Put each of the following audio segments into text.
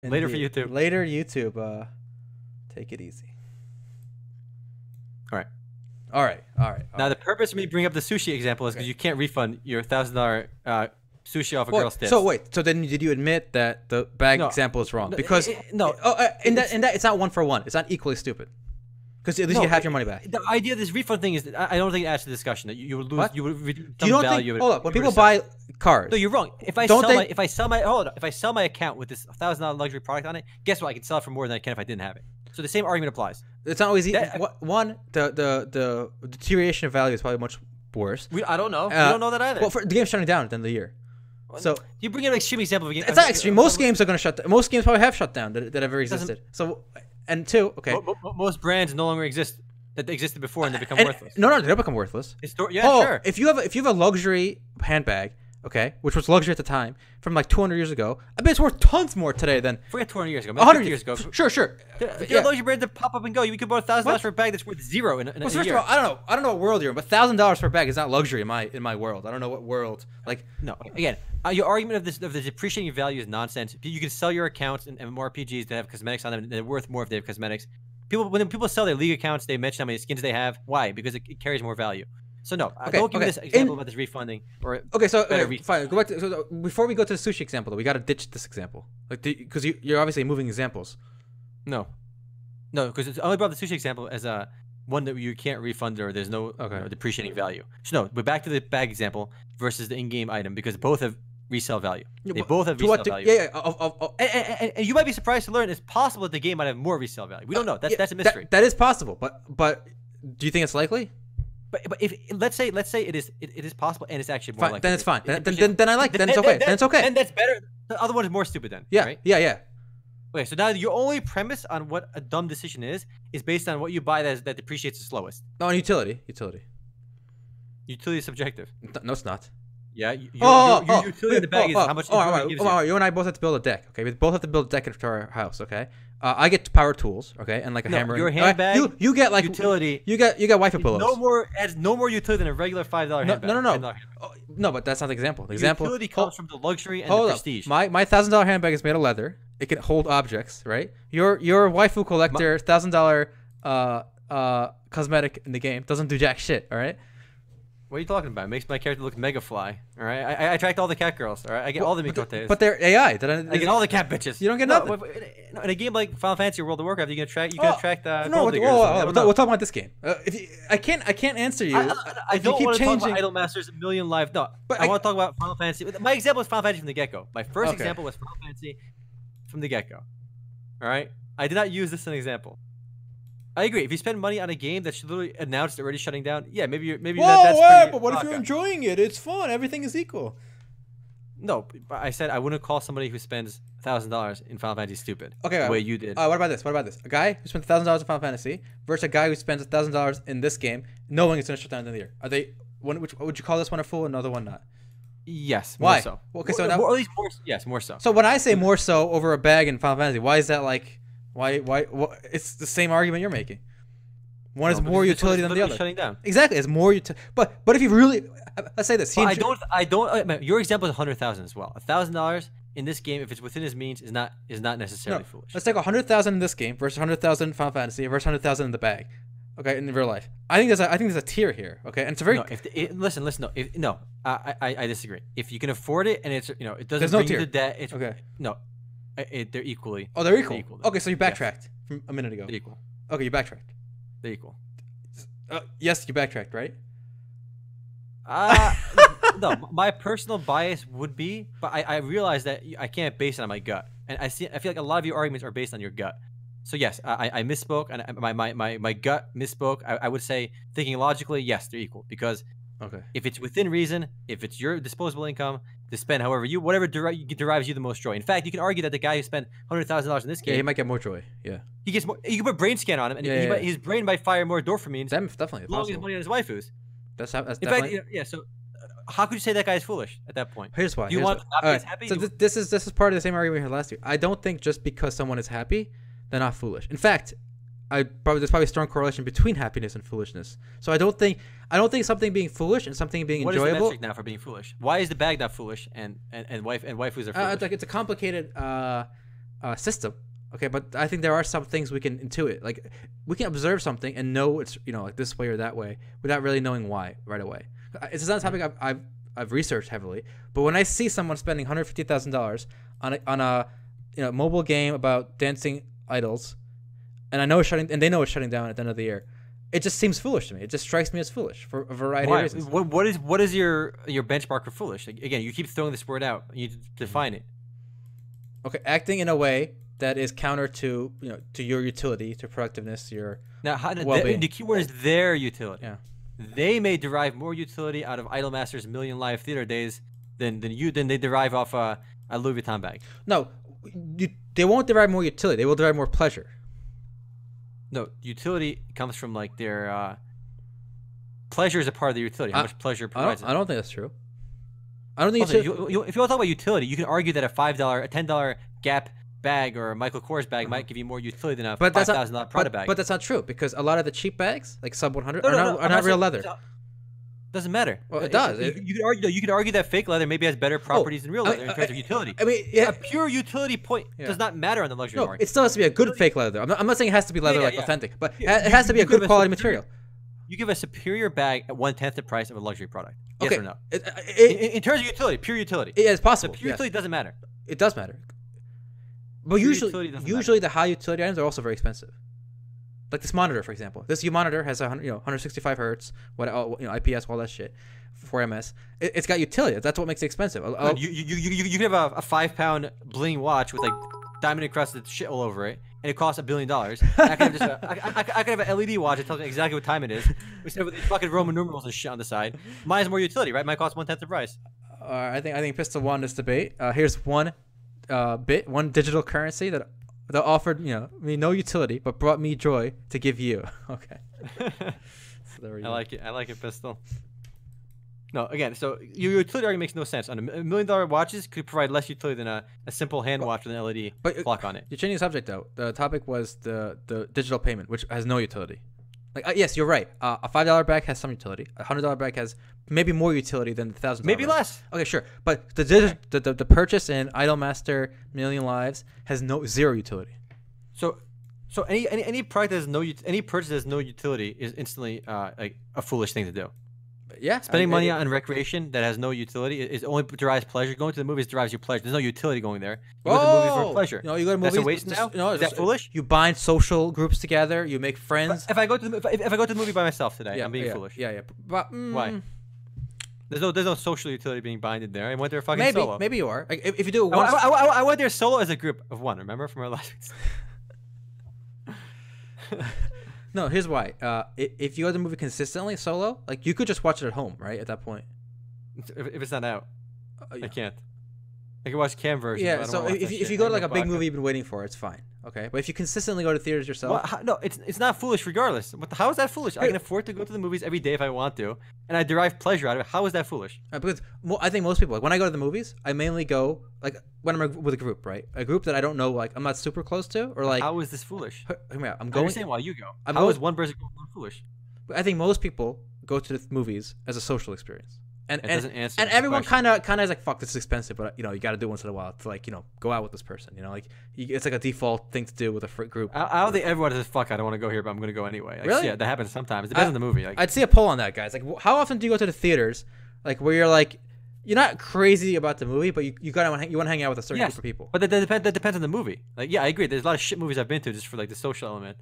Later for YouTube. Later YouTube. Take it easy. All right. All right. Now the purpose of me bringing up the sushi example is because you can't refund your $1,000 sushi off a girl's tits. So wait. So then did you admit that the bag example is wrong? Because in that it's not 1 for 1. It's not equally stupid. Because at least you get half your money back. The idea of this refund thing is that I don't think it adds to the discussion that you would lose. You would reduce some value. Hold up. When people buy cars. No, you're wrong. If I sell my account with this $1,000 luxury product on it, guess what? I can sell it for more than I can if I didn't have it. So the same argument applies. It's not always easy. One, the deterioration of value is probably much worse. I don't know. We don't know that either. Well, the game's shutting down at the end of the year. So you bring an extreme example of a game. It's not extreme. Most games are going to shut down. Most games probably have shut down that ever existed. So, and two, okay. Most brands no longer exist that they existed before and they become worthless. No, they don't become worthless. Sure. If you have a luxury handbag, okay, which was luxury at the time, from like 200 years ago, I bet it's worth tons more today than. Forget 200 years ago. 100 years ago. Sure. There are luxury brands that pop up and go. You could buy $1,000 for a bag that's worth zero in a year. First of all, I don't know what world you're in, but $1,000 per bag is not luxury in my world. I don't know what world. Like no, again, your argument of the depreciating value is nonsense. You can sell your accounts in MMORPGs that have cosmetics on them. And they're worth more if they have cosmetics. When people sell their league accounts, they mention how many skins they have. Why? Because it carries more value. So no, don't give me this example about this refunding. Fine. Go back to, before we go to the sushi example, though, we got to ditch this example, like because you're obviously moving examples. No, because I only brought the sushi example as one that you can't refund or there's no depreciating value. So no, but back to the bag example versus the in-game item because both have resale value. They both have resale value. And you might be surprised to learn it's possible that the game might have more resale value. We don't know. That's a mystery. That is possible, but do you think it's likely? But if let's say it is possible and it's actually more likely. Then it's fine. Then I like. Then it's okay. Then it's okay. And that's better. The other one is more stupid then. Yeah. Right? Yeah. Okay, so now your only premise on what a dumb decision is based on what you buy that depreciates the slowest. No, on utility. Utility is subjective. No, it's not. Yeah. Your utility in the bag is how much. You and I both have to build a deck. Okay, we both have to build a deck into our house. Okay. I get power tools. Okay, and like a hammer. Your handbag. You get like utility. You get waifu pillows. Adds no more utility than a regular $5 handbag. No, but that's not the example. The example. Utility comes from the luxury and the prestige. My $1,000 handbag is made of leather. It can hold objects, right? Your waifu collector $1,000 cosmetic in the game doesn't do jack shit. All right. What are you talking about? It makes my character look mega fly. All right, I attract all the cat girls. All right, I get all the mikotes. But they're AI. I get all the cat bitches. You don't get nothing. In a game like Final Fantasy or World of Warcraft, you can attract. No, we'll talk about this game. I can't answer you. I don't want to talk about Idolmaster's million life. No, but I want to talk about Final Fantasy. My example was Final Fantasy from the get-go. My first example was Final Fantasy from the get-go. All right, I did not use this as an example. I agree. If you spend money on a game that's literally announced already shutting down, yeah, maybe that's pretty. But what if you're enjoying it? It's fun. Everything is equal. No, but I said I wouldn't call somebody who spends $1,000 in Final Fantasy stupid. Okay, the way you did. What about this? A guy who spends $1,000 in Final Fantasy versus a guy who spends $1,000 in this game, knowing it's gonna shut down in the year. Are they? Which would you call this one a fool? Another one not? Yes. Why? More so. Okay, so now, or at least more. Yes, more so. So when I say more so over a bag in Final Fantasy, why is that like? Why? It's the same argument you're making. One is more utility than the other. Shutting down. Exactly, it's more utility. But if you really, let's say this. I don't. Your example is 100,000 as well. $1,000 in this game, if it's within his means, is not necessarily foolish. Let's take 100,000 in this game versus 100,000 in Final Fantasy versus 100,000 in the bag. Okay, in real life, I think there's a tier here. Okay, and it's a very listen. No, I disagree. If you can afford it and it's it doesn't bring you to debt. It's okay. No, they're equally. Oh, they're equal. Okay, so you backtracked from a minute ago. They're equal. Okay, you backtracked. They're equal. Yes, you backtracked, right? No, my personal bias would be, but I realize that I can't base it on my gut, and I feel like a lot of your arguments are based on your gut. So yes, I misspoke, and my gut misspoke. I would say, thinking logically, yes, they're equal because if it's within reason, if it's your disposable income to spend whatever derives you the most joy. In fact, you can argue that the guy who spent $100,000 in this game, he might get more joy. Yeah, he gets more. You can put brain scan on him, and his brain might fire more endorphins. Definitely, blowing his money on his waifus. That's in definitely. Fact, yeah. So, how could you say that guy is foolish at that point? Here's why. Do you want to be happy? So this is part of the same argument we had last year. I don't think just because someone is happy, they're not foolish. In fact, there's probably a strong correlation between happiness and foolishness. So I don't think something being foolish and something being enjoyable. What is the metric now for being foolish? Why is the bag not foolish and waifus are foolish? It's a complicated system. Okay, but I think there are some things we can intuit. Like we can observe something and know it's like this way or that way without really knowing why right away. It's not a topic I've researched heavily, but when I see someone spending $150,000 on a mobile game about dancing idols, and they know it's shutting down at the end of the year, it just seems foolish to me. It just strikes me as foolish for a variety of reasons. What is your benchmark for foolish? Again, you keep throwing this word out. You need to define it. Okay, acting in a way that is counter to to your utility, to productiveness, your well-being. The key word is their utility. Yeah. They may derive more utility out of Idolmaster's million live theater days than they derive off a Louis Vuitton bag. No, they won't derive more utility. They will derive more pleasure. No, utility comes from like their pleasure is a part of the utility. How much pleasure provides. I don't think that's true. I don't think also, if you want to talk about utility, you can argue that a $10 Gap bag or a Michael Kors bag might give you more utility than a $5,000 Prada bag. But that's not true because a lot of the cheap bags, like sub 100, are not real leather. Doesn't matter. Well, it does. You could argue that fake leather maybe has better properties than real leather in terms of utility. I mean, a pure utility point does not matter on the luxury market. It still has to be a good fake leather. I'm not saying it has to be leather authentic, but it has to be a good quality material. You give a superior bag at 1/10 the price of a luxury product. Yes or no? In terms of utility, pure utility. Yeah, it's possible. The pure utility doesn't matter. It does matter. But usually the high utility items are also very expensive. Like this monitor, for example. This monitor has 165 hertz, IPS, all that shit, 4ms. It's got utility. That's what makes it expensive. You can have a 5-pound bling watch with like diamond encrusted shit all over it, and it costs $1 billion. I could have an LED watch that tells me exactly what time it is, instead of these fucking Roman numerals and shit on the side. Mine has more utility, right? Mine costs 1/10 the price. I think Pistol won this debate. Here's one digital currency that offered me no utility but brought me joy to give you. Okay. So there we go. I like it, Pistol. No, again, so your utility argument makes no sense. On $1 million watches could provide less utility than a simple hand watch with an LED clock on it. You're changing the subject though. The topic was the digital payment, which has no utility. Like yes, you're right. A $5 bag has some utility. A $100 bag has maybe more utility than the $1,000. Maybe less. Okay, sure. But the purchase in Idolmaster Million Lives has zero utility. So any product that has any purchase that has no utility is instantly like a foolish thing to do. Yeah, spending money on recreation that has no utility is only derives pleasure. Going to the movies derives your pleasure. There's no utility going there. You go to the movies for pleasure. No, you go to movies. That's a waste now. No, is that foolish? You bind social groups together. You make friends. If I go to the movie by myself today, I'm being foolish. Yeah. But, why? There's no social utility being binded there. I went there fucking solo. Maybe you are. Like, if you do it once. I went there solo as a group of one. Remember from our last week's. No, here's why. If you go to the movie consistently solo, like you could just watch it at home, right? At that point, if it's not out, I can't. I can watch cam versions. Yeah. So if you go to like a big movie you've been waiting for, it's fine. Okay. But if you consistently go to theaters yourself, no, it's not foolish regardless. How is that foolish? I can afford to go to the movies every day if I want to, and I derive pleasure out of it. How is that foolish? Because I think most people, like when I go to the movies, I mainly go like when I'm with a group, right? A group that I don't know, like I'm not super close to, or like. How is this foolish? I'm going. I understand why you go. How is one person going foolish? I think most people go to the movies as a social experience. And doesn't answer everyone kind of is like, fuck, this is expensive, but you got to do it once in a while to like go out with this person. It's like a default thing to do with a group. I don't think everyone says, fuck, I don't want to go here, but I'm going to go anyway. Like, really? Yeah, that happens sometimes. It depends on the movie. Like, I'd see a poll on that, guys. Like, how often do you go to the theaters, like where you're like, you're not crazy about the movie, but you want to hang out with a certain group of people. But that depends on the movie. Like, yeah, I agree. There's a lot of shit movies I've been to just for like the social element.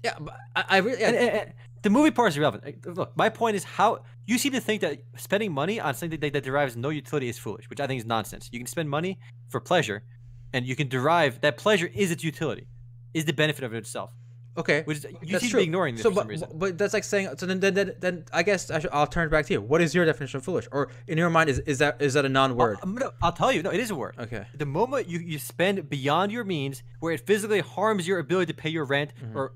Yeah, but I really. And the movie part is irrelevant. Look, my point is how you seem to think that spending money on something that derives no utility is foolish, which I think is nonsense. You can spend money for pleasure, and you can derive that pleasure is its utility, is the benefit of it itself. Okay, which you seem to be ignoring this for some reason. But that's like saying. So then I guess I'll turn it back to you. What is your definition of foolish? Or in your mind, is that a non-word? I'll tell you. No, it is a word. Okay. The moment you spend beyond your means, where it physically harms your ability to pay your rent or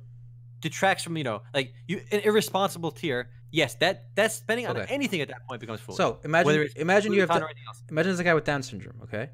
detracts from like an irresponsible tier. Yes, that's spending on anything at that point becomes foolish. So imagine there's a guy with Down syndrome. Okay,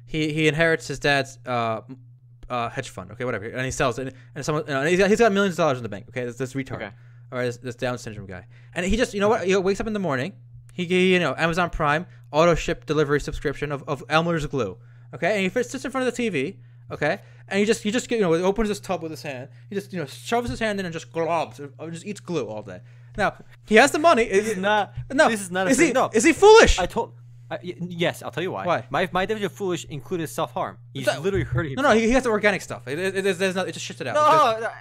he inherits his dad's hedge fund. Okay, whatever, and he sells it, and someone he's got millions of dollars in the bank. Okay, this retard, okay, or this Down syndrome guy, and he just he wakes up in the morning. He Amazon Prime auto ship delivery subscription of Elmer's glue. okay, and he sits in front of the TV, okay, and he just he opens his tub with his hand. He just shoves his hand in and just globs or just eats glue all day. Now he has the money. This is not. No. This is not. Is he foolish? Yes, I'll tell you why. Why? My definition of foolish included self-harm. He's literally hurting No, himself. he has the organic stuff. There's not. It just shits it out.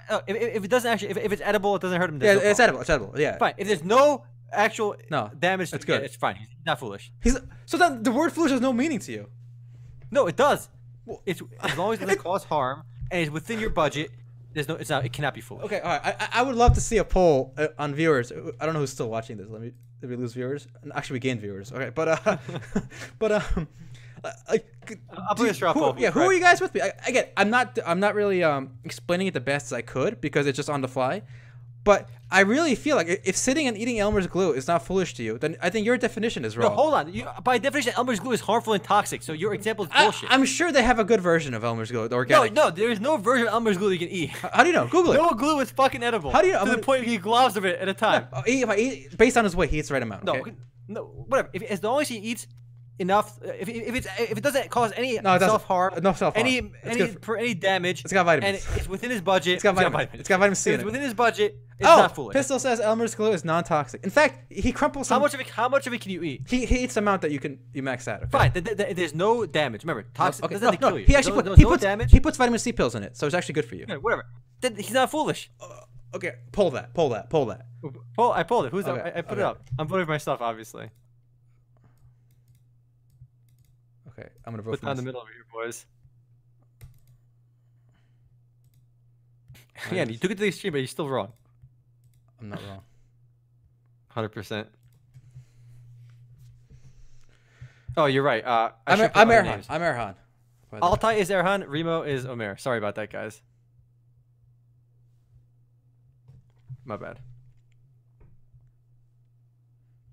No. If it doesn't actually, if it's edible, it doesn't hurt him. Yeah, it's edible. It's edible. Yeah. Fine. If there's no actual damage, it's good. It's fine. He's not foolish. So then the word foolish has no meaning to you. No, it does. It's as long as it doesn't cause harm and it's within your budget. There's no. It's not. It cannot be foolish. Okay. All right. I would love to see a poll on viewers. I don't know who's still watching this. Did we lose viewers? Actually, we gained viewers. Okay, I'll put this poll. Who are you guys with me? Again, I'm not really explaining it the best as I could because it's just on the fly. But I really feel like if sitting and eating Elmer's glue is not foolish to you, then I think your definition is wrong. No, hold on. By definition, Elmer's glue is harmful and toxic. So your example is bullshit. I'm sure they have a good version of Elmer's glue, the organic. No, there is no version of Elmer's glue you can eat. How do you know? Google it. No glue is fucking edible. How do you know? To the point where he globs of it at a time. If I eat based on his weight, he eats the right amount. Okay? No, whatever. As long as he eats enough, if it doesn't cause any self-harm, any damage, it's got vitamins, and it's within his budget. It's got vitamin C. It's within his budget. It's not foolish. Pistol says Elmer's glue is non-toxic. In fact, he crumples. How much of it can you eat? He eats the amount that you max out. Okay? Fine. There's no damage. Remember, toxic doesn't kill you. He actually he puts vitamin C pills in it, so it's actually good for you. Yeah, whatever. He's not foolish. Okay, pull that. I pulled it. Who's up? I put it up. I'm voting for myself, obviously. Okay, I'm gonna vote put for down in the middle over here, boys. Yeah, you took it to the extreme, but you're still wrong. I'm not wrong. 100%. Oh, you're right. I'm Erhan. I'm Erhan. Altai is Erhan. Remo is Omer. Sorry about that, guys. My bad.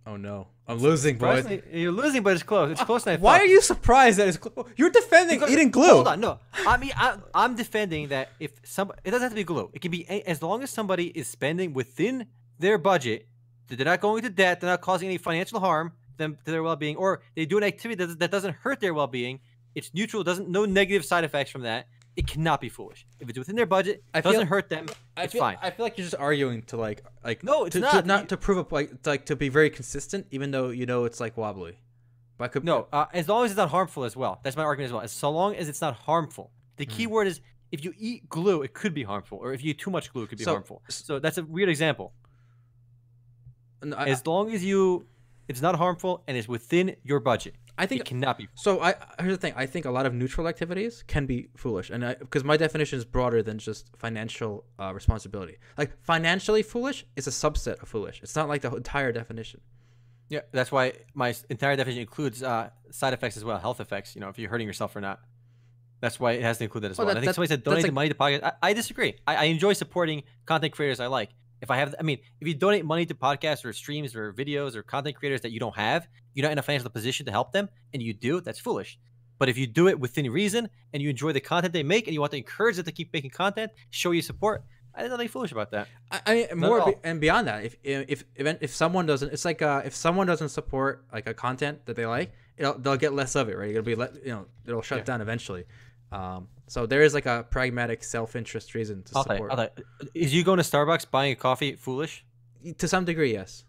Oh no, I'm losing, boys. You're losing, but it's close. It's close. Why are you surprised that it's close? You're defending eating glue. Hold on, no. I mean, I'm defending that it doesn't have to be glue. It can be as long as somebody is spending within their budget, they're not going into debt, they're not causing any financial harm to their well-being, or they do an activity that doesn't hurt their well-being. It's neutral. No negative side effects from that. It cannot be foolish. If it's within their budget, it doesn't hurt them. It's fine. I feel like you're just arguing to like no, it's not to prove like to be very consistent, even though it's like wobbly. But as long as it's not harmful as well. That's my argument as well. So long as it's not harmful. The key word is if you eat glue, it could be harmful, or if you eat too much glue, it could be harmful. So that's a weird example. As long as it's not harmful and is within your budget. I think it cannot be. So here's the thing. I think a lot of neutral activities can be foolish, and because my definition is broader than just financial responsibility. Like financially foolish is a subset of foolish. It's not like the entire definition. Yeah, that's why my entire definition includes side effects as well, health effects. If you're hurting yourself or not. That's why it has to include that as well. I think somebody said donate money to podcasts. I disagree. I enjoy supporting content creators I like. If you donate money to podcasts or streams or videos or content creators that you don't have, you're not in a financial position to help them, and you do, that's foolish. But if you do it within reason and you enjoy the content they make and you want to encourage them to keep making content, show you support, there's nothing foolish about that. I mean, and beyond that, if someone doesn't, it's like if someone doesn't support like a content that they like, they'll get less of it, right? It'll shut down eventually. So there is like a pragmatic self-interest reason to support. Is you going to Starbucks buying a coffee foolish? To some degree, yes.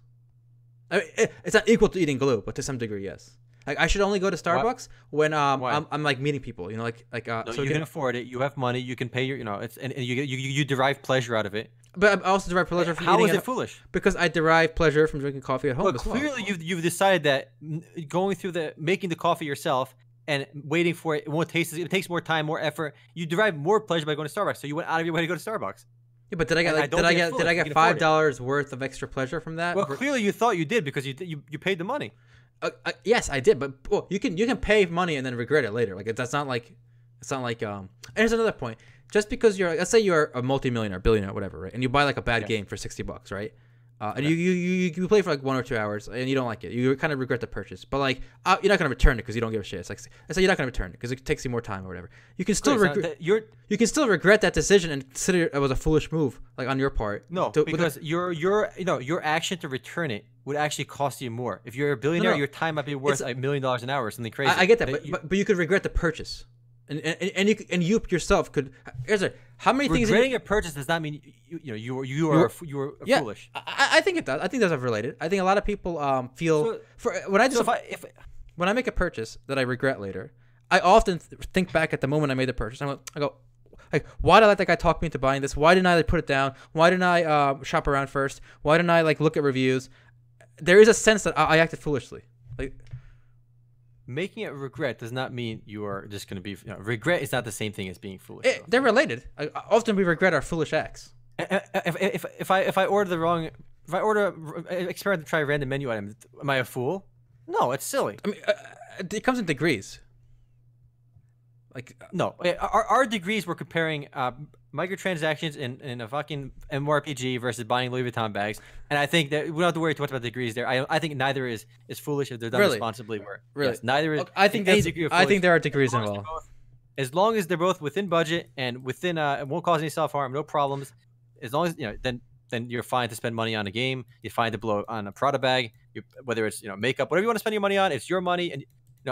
I mean, it's not equal to eating glue, but to some degree, yes. Like I should only go to Starbucks when I'm like meeting people, so you can afford it. You have money. You can pay your, and you derive pleasure out of it. But I also derive pleasure from eating. How is it foolish? Because I derive pleasure from drinking coffee at home. Well, clearly you've decided that going through making the coffee yourself and waiting for it won't taste. It takes more time, more effort. You derive more pleasure by going to Starbucks. So you went out of your way to go to Starbucks. Yeah, but did I get $5 worth of extra pleasure from that? Well, clearly you thought you did because you paid the money. Yes, I did, but you can pay money and then regret it later. Like that's not like And here's another point: just because let's say you're a multimillionaire, billionaire, whatever, right? And you buy like a bad game for $60, right? And you play for like 1 or 2 hours and you don't like it. You kind of regret the purchase, but like you're not gonna return it because you don't give a shit. It's like you're not gonna return it because it takes you more time or whatever. You can still you can still regret that decision and consider it was a foolish move, like on your part. No, because your action to return it would actually cost you more. If you're a billionaire, your time might be worth $1 million an hour or something crazy. I get that, but you could regret the purchase. And you yourself could. How many things? Regretting a purchase does not mean you are foolish. I think it does. I think that's related. I think a lot of people feel when I make a purchase that I regret later, I often think back at the moment I made the purchase. I go, like, why did I let that guy talk me into buying this? Why didn't I put it down? Why didn't I shop around first? Why didn't I like look at reviews? There is a sense that I acted foolishly. Like. Making it regret does not mean you are just going to be. Regret is not the same thing as being foolish. They're related. Often we regret our foolish acts. If I order the wrong, if I experiment to try a random menu item, am I a fool? No, it's silly. I mean, it comes in degrees. Like no, our degrees were comparing microtransactions in a fucking MMORPG versus buying Louis Vuitton bags, and I think that we don't have to worry too much about degrees there. I think neither is foolish if they're done responsibly. Really, yes, neither is. Okay, I think there are degrees involved. As long as they're both within budget and within it won't cause any self harm, no problems. As long as then you're fine to spend money on a game. You're fine to blow on a Prada bag. Whether it's makeup, whatever you want to spend your money on, it's your money. And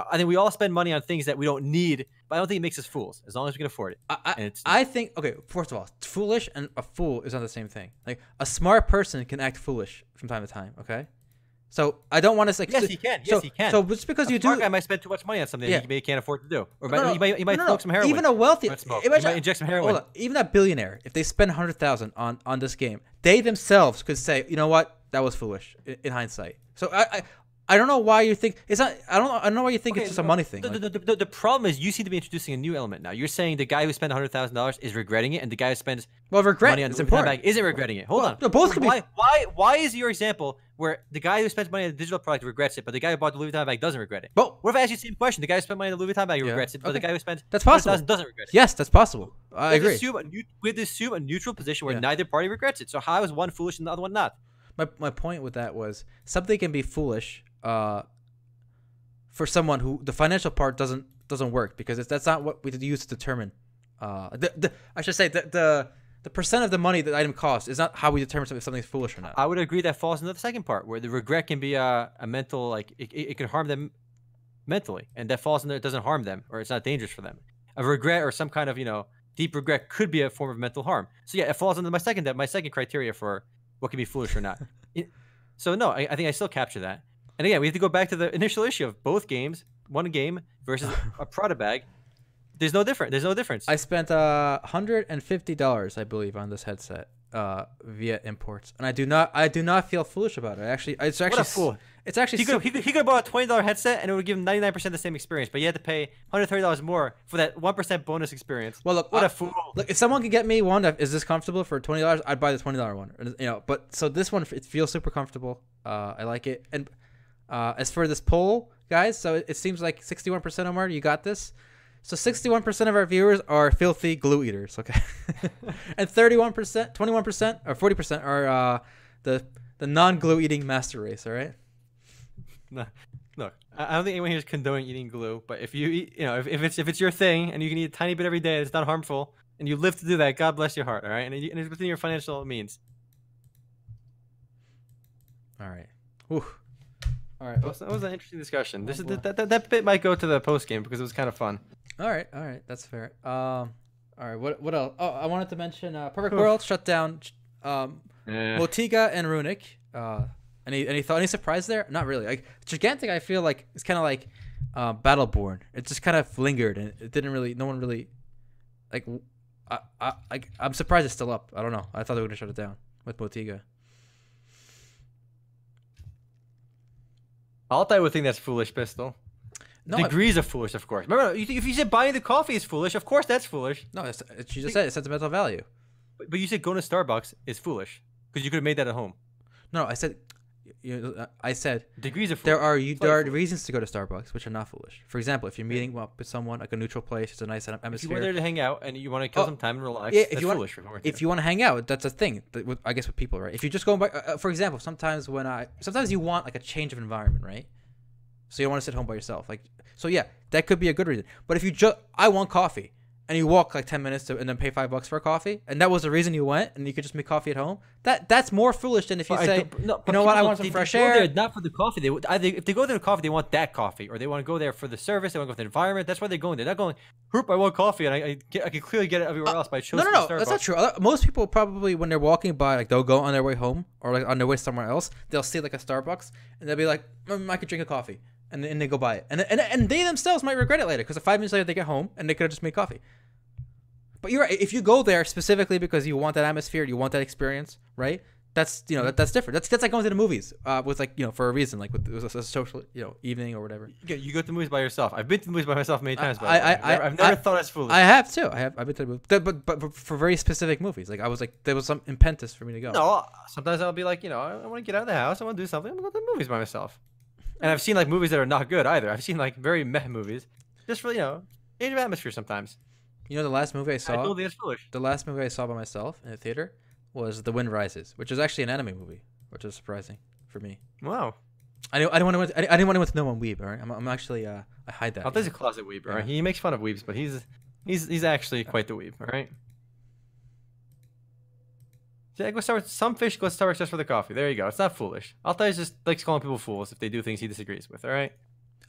I think we all spend money on things that we don't need, but I don't think it makes us fools as long as we can afford it. I think, okay, first of all, foolish and a fool is not the same thing. Like a smart person can act foolish from time to time, okay? So I don't want to say. Yes, he can. Yes, he can. So just because you do, a smart guy might spend too much money on something that he can't afford to do, or he might smoke some heroin. Even a wealthy, he might inject some heroin. Even a billionaire, if they spend $100,000 on this game, they themselves could say, you know what, that was foolish in hindsight. So I don't know why you think it's not. I don't know why you think it's just a money thing. The problem is you seem to be introducing a new element now. You're saying the guy who spent $100,000 is regretting it, and the guy who spends money on the bag isn't regretting it. Hold on. No, both could be. Why is your example where the guy who spends money on the digital product regrets it, but the guy who bought the Louis Vuitton bag doesn't regret it? Well, what if I ask you the same question? The guy who spent money on the Louis Vuitton bag regrets it, but the guy who spent $100,000 doesn't regret it. Yes, that's possible. I agree. We have to assume a neutral position where neither party regrets it. So how is one foolish and the other one not? My point with that was something can be foolish. For someone who the financial part doesn't work because that's not what we use to determine. I should say the percent of the money that item costs is not how we determine if something's foolish or not. I would agree that falls into the second part where the regret can be a mental, like it can harm them mentally, and that falls in there. It doesn't harm them or it's not dangerous for them. A regret or some kind of deep regret could be a form of mental harm. So yeah, it falls into my second criteria for what can be foolish or not. So no, I think I still capture that. And again, we have to go back to the initial issue of both games, one game versus a Prada bag. There's no difference. I spent $150, I believe, on this headset via imports, and I do not feel foolish about it. What a fool! It's actually he could have bought a $20 headset and it would give him 99% the same experience, but you had to pay $130 more for that 1% bonus experience. Well, look, what a fool! Look, if someone could get me one that is this comfortable for $20, I'd buy the $20 one. But so this one, it feels super comfortable. I like it, and. As for this poll, guys, so it seems like 61% or more, you got this. So 61% of our viewers are filthy glue eaters, okay? And 21%, 21%, or 40% are the non-glue eating master race, all right? No, look, I don't think anyone here is condoning eating glue, but if you eat, if it's your thing and you can eat a tiny bit every day, and it's not harmful, and you live to do that, God bless your heart, all right? And it's within your financial means. All right. Whew. All right. That was an interesting discussion. That bit might go to the post game because it was kind of fun. All right. That's fair. All right. What else? Oh, I wanted to mention Perfect World shut down. Motiga and Runic. Any surprise there? Not really. Like Gigantic, I feel like it's kind of like Battleborn. It just kind of lingered and it didn't really. No one really like. I'm surprised it's still up. I don't know. I thought they were gonna shut it down with Motiga. I would think that's foolish, Pistol. No, degrees of foolish, of course. Remember, if you said buying the coffee is foolish, of course that's foolish. No, she just said it's sentimental value. But you said going to Starbucks is foolish because you could have made that at home. No, I said I said Degrees of there are foolish. there are Foolish. reasons to go to Starbucks which are not foolish. For example, if you're meeting up with someone like a neutral place, it's a nice If you atmosphere. were there to hang out and you want to kill some time and relax, Yeah, that's foolish. if you want to hang out, that's a thing. I guess with people, right? If you just go by, for example, sometimes you want like a change of environment, right? So you don't want to sit home by yourself, like. So yeah, that could be a good reason. But if you I want coffee, and you walk like 10 minutes and then pay $5 for a coffee, and that was the reason you went, and you could just make coffee at home, that's more foolish than if you say, you know what, I want some fresh air. There not for the coffee. If they go there for coffee, they want that coffee, or they want to go there for the service. They want to go for the environment. That's why they're going there. They're not going, "Hoop, I want coffee," and I can clearly get it everywhere else. But I chose No, that's not true. Most people probably, when they're walking by, like they'll go on their way home or like on their way somewhere else, they'll see like a Starbucks, and they'll be like, I could drink a coffee. And they go buy it. And they themselves might regret it later, because 5 minutes later they get home and they could have just made coffee. But you're right. If you go there specifically because you want that atmosphere, you want that experience, right? That's that's different. That's like going to the movies with like for a reason, like with a social evening or whatever. You go to the movies by yourself. I've been to the movies by myself many times. I've never thought that's foolish. I have too. I've been to the movies, but for very specific movies. Like I was like there was some impetus for me to go. No, sometimes I'll be like I want to get out of the house. I want to do something. I'm gonna go to the movies by myself. And I've seen like movies that are not good either. I've seen like very meh movies, just for change of atmosphere sometimes. The last movie I saw. I totally is foolish. The last movie I saw by myself in the theater was The Wind Rises, which is actually an anime movie, which is surprising for me. Wow. I didn't want anyone to know I'm weeb. All right, I'm actually I hide that. I'll there's a closet weeb. All right, he makes fun of weebs, but he's actually quite the weeb. All right. Yeah, go start with some fish. Go to Starbucks just for the coffee. There you go. It's not foolish. Altai just likes calling people fools if they do things he disagrees with. All right.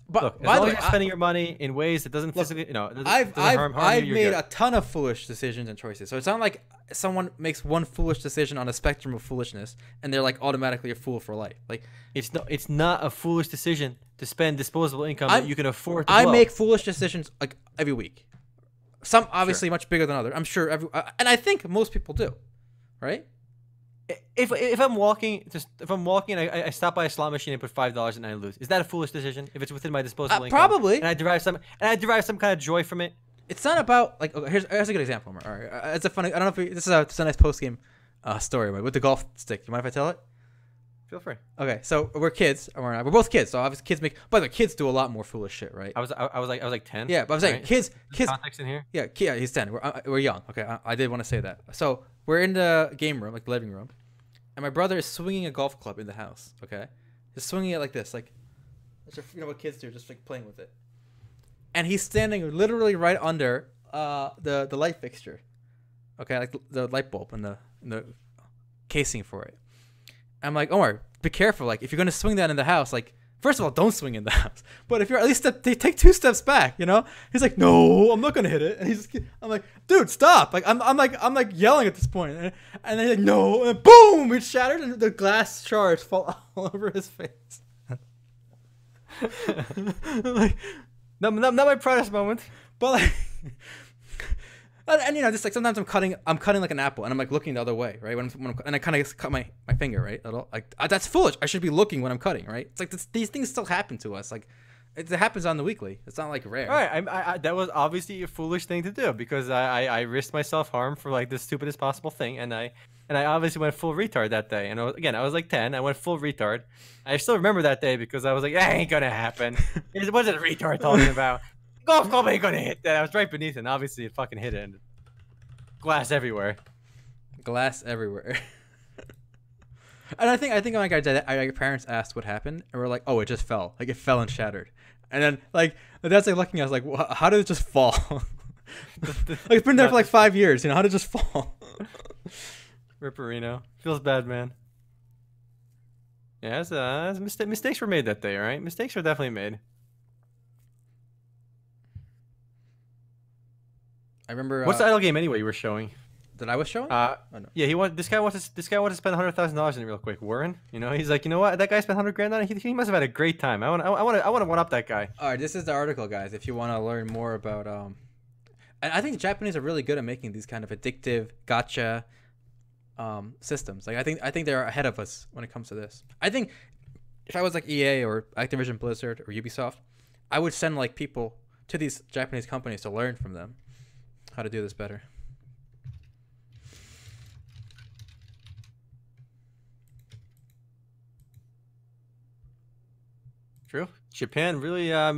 But look, as long as you're spending your money in ways that doesn't physically, I've harm you, made a ton of foolish decisions and choices. So it's not like someone makes one foolish decision on a spectrum of foolishness and they're like automatically a fool for life. Like it's not a foolish decision to spend disposable income that you can afford to I blow. make foolish decisions like every week. Some obviously much bigger than others. I'm sure and I think most people do. Right? If I'm walking, and I stop by a slot machine and put $5 and I lose, is that a foolish decision? If it's within my disposable income, probably. And I derive some kind of joy from it. It's not about like here's a good example. All right, it's a funny. I don't know if this is a nice post game story with the golf stick. You mind if I tell it? Feel free. Okay, so we're kids. We're both kids. So obviously kids make. By the way, kids do a lot more foolish shit, right? I was like 10. Yeah, but I'm saying right? kids. Context in here. Yeah, he's 10. We're young. Okay, I did want to say that. So we're in the game room, like the living room. And my brother is swinging a golf club in the house, okay? He's swinging it like this, like, what kids do, just like playing with it. And he's standing literally right under the light fixture, okay, like the light bulb and the casing for it. I'm like, Omar, be careful. Like, if you're gonna swing that in the house, like, first of all, don't swing in the house. But if you're at least take 2 steps back, He's like, no, I'm not gonna hit it. And I'm like, dude, stop. Like, I'm like yelling at this point. And then he's like, no, and boom, it shattered, and the glass shards fall all over his face. Like, not my proudest moment, but like. And just like sometimes I'm cutting like an apple and I'm like looking the other way, right? And I kind of cut my finger, right? Like that's foolish. I should be looking when I'm cutting, right? It's like these things still happen to us. Like it happens on the weekly. It's not like rare. All right, I that was obviously a foolish thing to do because I risked myself harm for like the stupidest possible thing, and I obviously went full retard that day. And I was like 10. I went full retard. I still remember that day because I was like, that ain't gonna happen. It wasn't a retard talking about. Golf club ain't gonna hit that. I was right beneath it, and obviously it fucking hit it. And glass everywhere. Glass everywhere. And I think like our parents asked what happened, and we're like, oh, it just fell. Like it fell and shattered. And then like that's like looking at us like, how did it just fall? Like it's been there for like 5 years. How did it just fall? Ripperino. Feels bad, man. Yeah, mistakes were made that day, all right? Mistakes were definitely made. I remember. What's the idle game anyway you were showing? That I was showing? Oh, no. Yeah, this guy wants to spend $100,000 in it real quick. Warren, he's like, what? That guy spent $100,000 on it. He must have had a great time. I want to one up that guy. All right, this is the article, guys. If you want to learn more about and I think the Japanese are really good at making these kind of addictive gotcha systems. Like I think they're ahead of us when it comes to this. I think if I was like EA or Activision Blizzard or Ubisoft, I would send like people to these Japanese companies to learn from them how to do this better. True. Japan really made